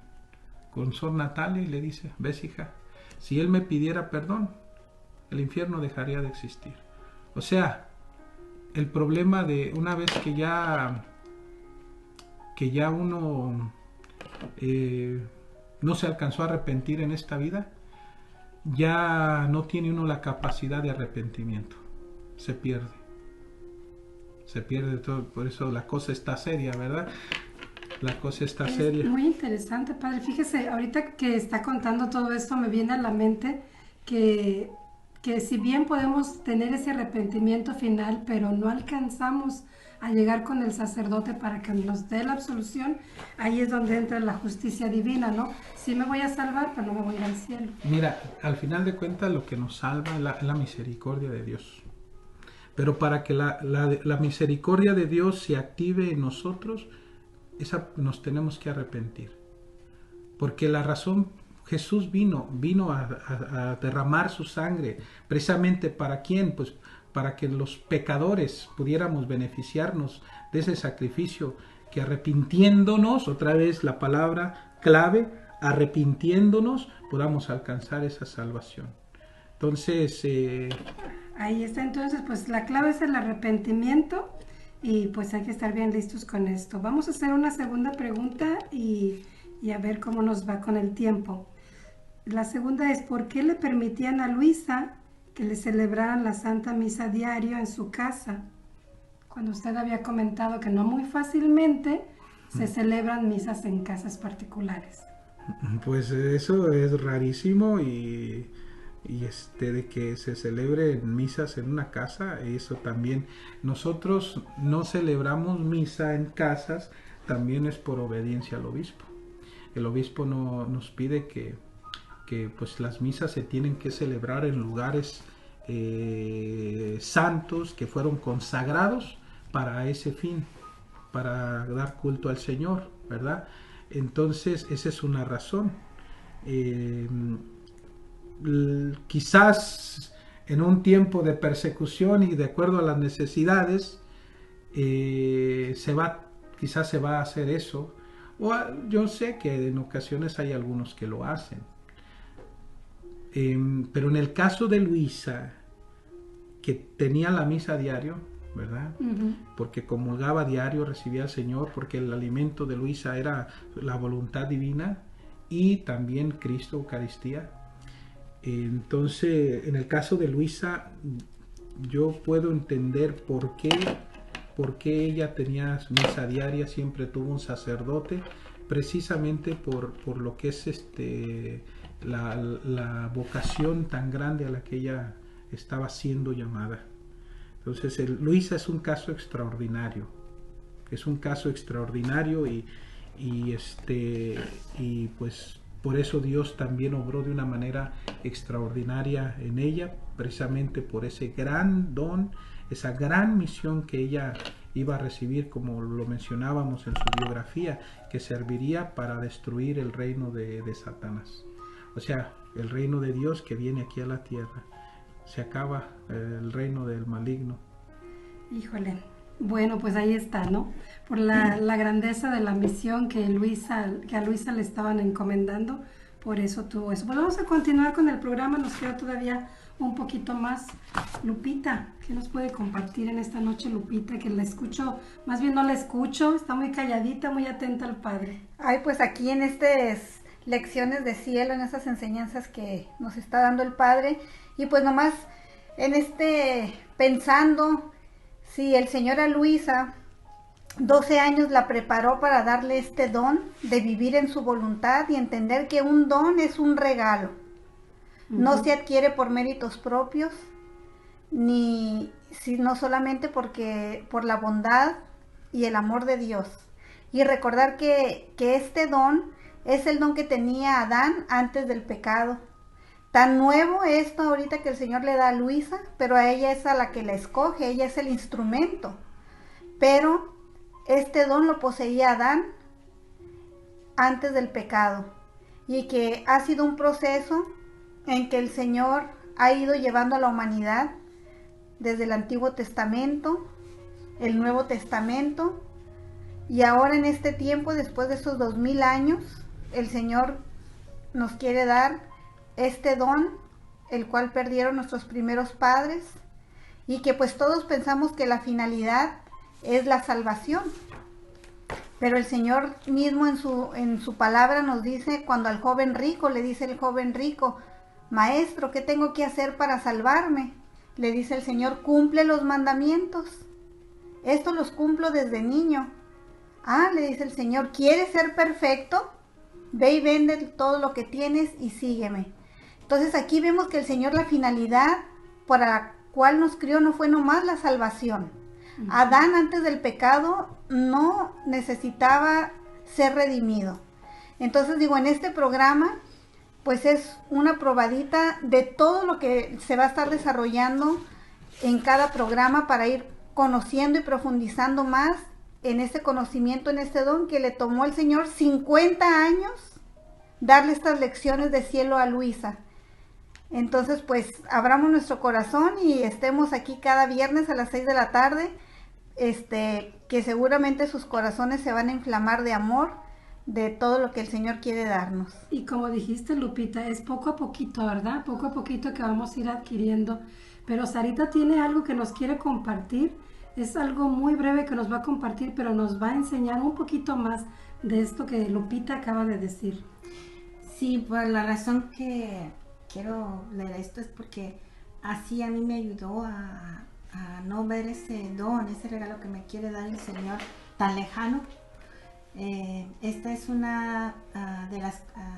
Sor Natalia y le dice, ves, hija, si él me pidiera perdón, el infierno dejaría de existir. O sea, el problema de una vez que ya uno no se alcanzó a arrepentir en esta vida, ya no tiene uno la capacidad de arrepentimiento. Se pierde todo. Por eso la cosa está seria, ¿verdad? La cosa está seria. Muy interesante, padre. Fíjese, ahorita que está contando todo esto, me viene a la mente que si bien podemos tener ese arrepentimiento final, pero no alcanzamos a llegar con el sacerdote para que nos dé la absolución, ahí es donde entra la justicia divina, ¿no? Sí me voy a salvar, pero no me voy a ir al cielo. Mira, al final de cuentas lo que nos salva es la misericordia de Dios. Pero para que la misericordia de Dios se active en nosotros, nos tenemos que arrepentir. Porque la razón, Jesús vino a derramar su sangre, precisamente ¿para quién? Pues para que los pecadores pudiéramos beneficiarnos de ese sacrificio, que arrepintiéndonos, otra vez la palabra clave, arrepintiéndonos, podamos alcanzar esa salvación. Entonces, ahí está. Entonces, pues la clave es el arrepentimiento, y pues hay que estar bien listos con esto. Vamos a hacer una segunda pregunta y a ver cómo nos va con el tiempo. La segunda es, ¿por qué le permitían a Luisa que le celebraran la Santa Misa diario en su casa, cuando usted había comentado que no muy fácilmente se celebran misas en casas particulares? Pues eso es rarísimo, y de que se celebren misas en una casa, eso también. Nosotros no celebramos misa en casas, también es por obediencia al obispo. El obispo nos pide que pues las misas se tienen que celebrar en lugares santos, que fueron consagrados para ese fin, para dar culto al Señor, ¿verdad? Entonces esa es una razón. Quizás en un tiempo de persecución y de acuerdo a las necesidades, quizás se va a hacer eso, o yo sé que en ocasiones hay algunos que lo hacen, pero en el caso de Luisa, que tenía la misa diario, ¿verdad? Porque comulgaba diario, recibía al Señor, porque el alimento de Luisa era la voluntad divina y también Cristo, Eucaristía. Entonces, en el caso de Luisa, yo puedo entender por qué ella tenía misa diaria, siempre tuvo un sacerdote, precisamente por lo que es la vocación tan grande a la que ella estaba siendo llamada. Entonces, Luisa es un caso extraordinario. Es un caso extraordinario y pues por eso Dios también obró de una manera extraordinaria en ella, precisamente por ese gran don, esa gran misión que ella iba a recibir, como lo mencionábamos en su biografía, que serviría para destruir el reino de Satanás. O sea, el reino de Dios que viene aquí a la tierra. Se acaba el reino del maligno. Híjole, bueno, pues ahí está, ¿no? Por la grandeza de la misión que a Luisa le estaban encomendando, por eso tuvo eso. Pues vamos a continuar con el programa, nos queda todavía un poquito más. Lupita, ¿qué nos puede compartir en esta noche, Lupita? Que la escucho, más bien no la escucho, está muy calladita, muy atenta al Padre. Ay, pues aquí en estas lecciones de cielo, en esas enseñanzas que nos está dando el Padre, y pues nomás en pensando, si el Señor a Luisa 12 años la preparó para darle este don de vivir en su voluntad y entender que un don es un regalo. No se adquiere por méritos propios, no solamente por la bondad y el amor de Dios. Y recordar que este don es el don que tenía Adán antes del pecado. Tan nuevo esto ahorita que el Señor le da a Luisa, pero a ella es a la que la escoge, ella es el instrumento. Pero este don lo poseía Adán antes del pecado, y que ha sido un proceso en que el Señor ha ido llevando a la humanidad desde el Antiguo Testamento, el Nuevo Testamento, y ahora en este tiempo, después de esos 2000 años, el Señor nos quiere dar este don, el cual perdieron nuestros primeros padres, y que pues todos pensamos que la finalidad es la salvación. Pero el Señor mismo en su palabra nos dice, cuando al joven rico, le dice el joven rico, Maestro, ¿qué tengo que hacer para salvarme? Le dice el Señor, cumple los mandamientos. Esto los cumplo desde niño. Ah, le dice el Señor, ¿quieres ser perfecto? Ve y vende todo lo que tienes y sígueme. Entonces aquí vemos que el Señor, la finalidad para la cual nos crió no fue nomás la salvación. Adán antes del pecado no necesitaba ser redimido. Entonces digo, en este programa pues es una probadita de todo lo que se va a estar desarrollando en cada programa para ir conociendo y profundizando más en este conocimiento, en este don que le tomó el Señor 50 años darle estas lecciones de cielo a Luisa. Entonces pues abramos nuestro corazón y estemos aquí cada viernes a las 6 de la tarde, que seguramente sus corazones se van a inflamar de amor de todo lo que el Señor quiere darnos. Y como dijiste, Lupita, es poco a poquito, ¿verdad? Poco a poquito que vamos a ir adquiriendo. Pero Sarita tiene algo que nos quiere compartir. Es algo muy breve que nos va a compartir, pero nos va a enseñar un poquito más de esto que Lupita acaba de decir. Sí, pues la razón que quiero leer esto es porque así a mí me ayudó a no ver ese don, ese regalo que me quiere dar el Señor tan lejano. Esta es una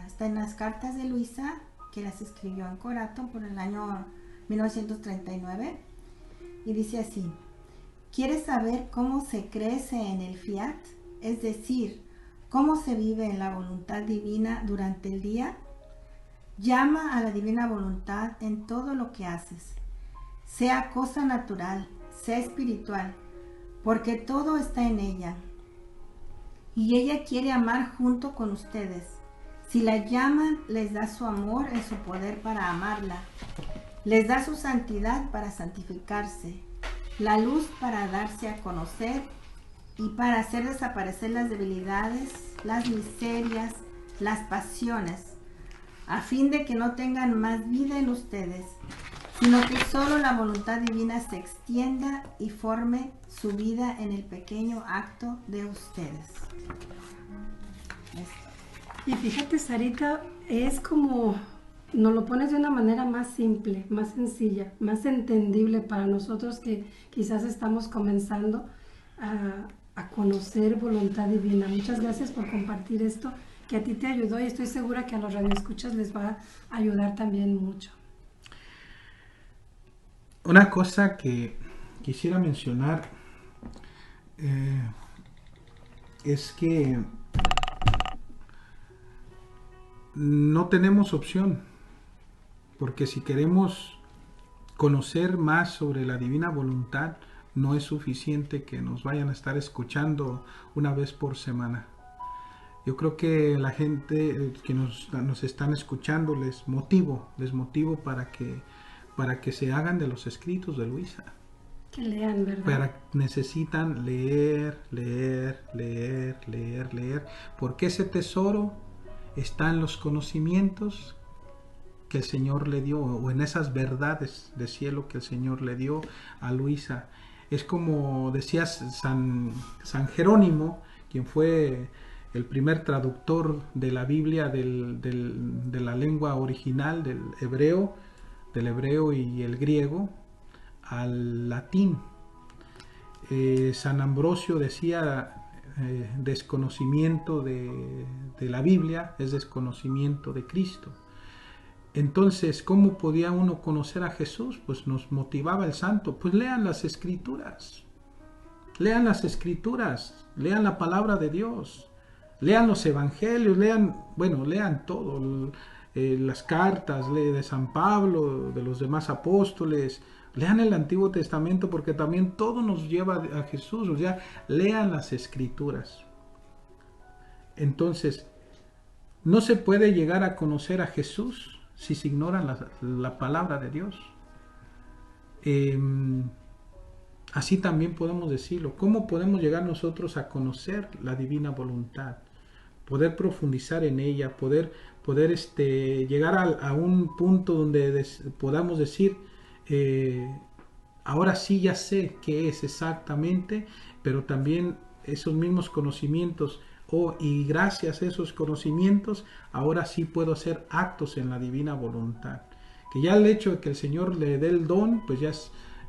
está en las cartas de Luisa, que las escribió en Corato por el año 1939, y dice así: ¿quieres saber cómo se crece en el fiat? Es decir, ¿cómo se vive en la voluntad divina durante el día? Llama a la divina voluntad en todo lo que haces, sea cosa natural, sea espiritual, porque todo está en ella. Y ella quiere amar junto con ustedes. Si la llaman, les da su amor en su poder para amarla. Les da su santidad para santificarse, la luz para darse a conocer y para hacer desaparecer las debilidades, las miserias, las pasiones, a fin de que no tengan más vida en ustedes, sino que solo la voluntad divina se extienda y forme su vida en el pequeño acto de ustedes. Y fíjate, Sarita, es como nos lo pones de una manera más simple, más sencilla, más entendible para nosotros que quizás estamos comenzando a conocer voluntad divina. Muchas gracias por compartir esto, que a ti te ayudó, y estoy segura que a los radioescuchas les va a ayudar también mucho. Una cosa que quisiera mencionar, es que no tenemos opción, porque si queremos conocer más sobre la divina voluntad, no es suficiente que nos vayan a estar escuchando una vez por semana. Yo creo que la gente que nos están escuchando les motivo para que se hagan de los escritos de Luisa. Que lean, ¿verdad? Necesitan leer, porque ese tesoro está en los conocimientos que el Señor le dio, o en esas verdades de cielo que el Señor le dio a Luisa. Es como decía San Jerónimo, quien fue el primer traductor de la Biblia de la lengua original, del hebreo y el griego, al latín. San Ambrosio decía, desconocimiento de la Biblia es desconocimiento de Cristo. Entonces, ¿cómo podía uno conocer a Jesús? Pues nos motivaba el santo. Pues lean las escrituras, lean la palabra de Dios, lean los evangelios, lean todo, las cartas de San Pablo, de los demás apóstoles, lean el Antiguo Testamento, porque también todo nos lleva a Jesús. O sea, lean las escrituras. Entonces, no se puede llegar a conocer a Jesús si se ignora la palabra de Dios. Así también podemos decirlo. ¿Cómo podemos llegar nosotros a conocer la divina voluntad? Poder profundizar en ella, poder llegar a un punto donde podamos decir, ahora sí ya sé qué es exactamente, pero también esos mismos conocimientos, y gracias a esos conocimientos, ahora sí puedo hacer actos en la divina voluntad. Que ya el hecho de que el Señor le dé el don, pues ya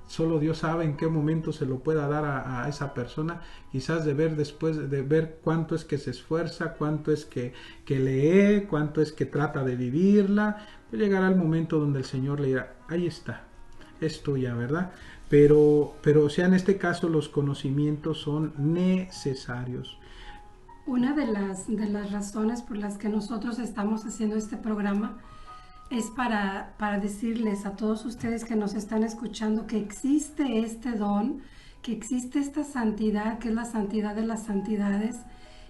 solo Dios sabe en qué momento se lo pueda dar a esa persona, quizás después de ver cuánto es que se esfuerza, cuánto es que lee, cuánto es que trata de vivirla, pues llegará el momento donde el Señor le dirá, ahí está, es tuya, ¿verdad? Pero o sea, en este caso los conocimientos son necesarios. Una de las razones por las que nosotros estamos haciendo este programa es para decirles a todos ustedes que nos están escuchando que existe este don, que existe esta santidad, que es la santidad de las santidades,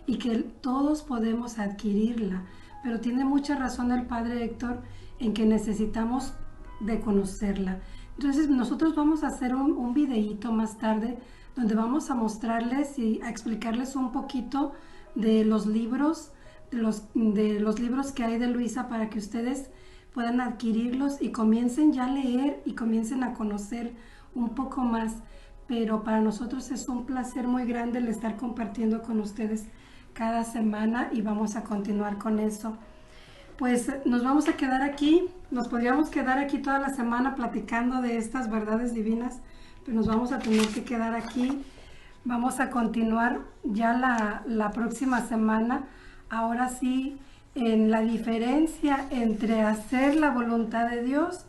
y que todos podemos adquirirla. Pero tiene mucha razón el Padre Héctor en que necesitamos de conocerla. Entonces nosotros vamos a hacer un videíto más tarde donde vamos a mostrarles y a explicarles un poquito de los libros, de los libros que hay de Luisa, para que ustedes puedan adquirirlos y comiencen ya a leer y comiencen a conocer un poco más. Pero para nosotros es un placer muy grande el estar compartiendo con ustedes cada semana, y vamos a continuar con eso. Pues nos vamos a quedar aquí, nos podríamos quedar aquí toda la semana platicando de estas verdades divinas, pero nos vamos a tener que quedar aquí. Vamos a continuar ya la próxima semana, ahora sí, en la diferencia entre hacer la voluntad de Dios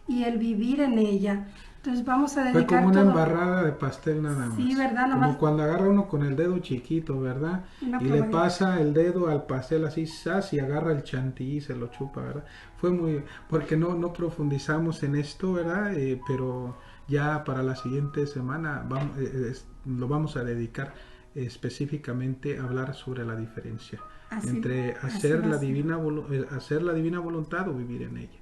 y el vivir en ella. Entonces vamos a dedicar Fue como una embarrada de pastel nada más. Sí, ¿verdad? Como Nomás cuando agarra uno con el dedo chiquito, ¿verdad? Y le pasa el dedo al pastel así, ¡zas! Y agarra el chantilly y se lo chupa, ¿verdad? Fue muy... porque no profundizamos en esto, ¿verdad? Pero ya para la siguiente semana lo vamos a dedicar específicamente a hablar sobre la diferencia entre hacer la divina voluntad o vivir en ella.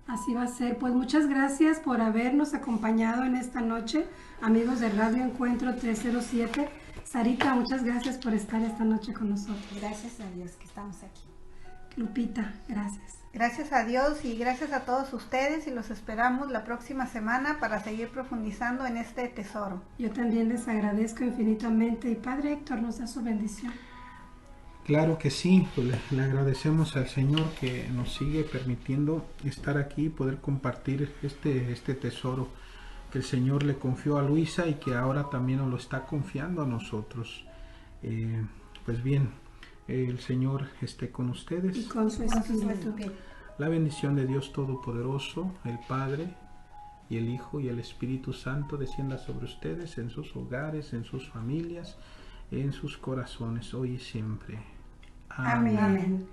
Así va a ser. Pues muchas gracias por habernos acompañado en esta noche, amigos de Radio Encuentro 307. Sarita, muchas gracias por estar esta noche con nosotros. Gracias a Dios que estamos aquí. Lupita, gracias. Gracias a Dios y gracias a todos ustedes, y los esperamos la próxima semana para seguir profundizando en este tesoro. Yo también les agradezco infinitamente, y Padre Héctor nos da su bendición. Claro que sí, pues le agradecemos al Señor que nos sigue permitiendo estar aquí y poder compartir este tesoro que el Señor le confió a Luisa y que ahora también nos lo está confiando a nosotros. Pues bien, el Señor esté con ustedes. Y con su espíritu. La bendición de Dios Todopoderoso, el Padre y el Hijo y el Espíritu Santo descienda sobre ustedes, en sus hogares, en sus familias, en sus corazones, hoy y siempre. Amén. Amén.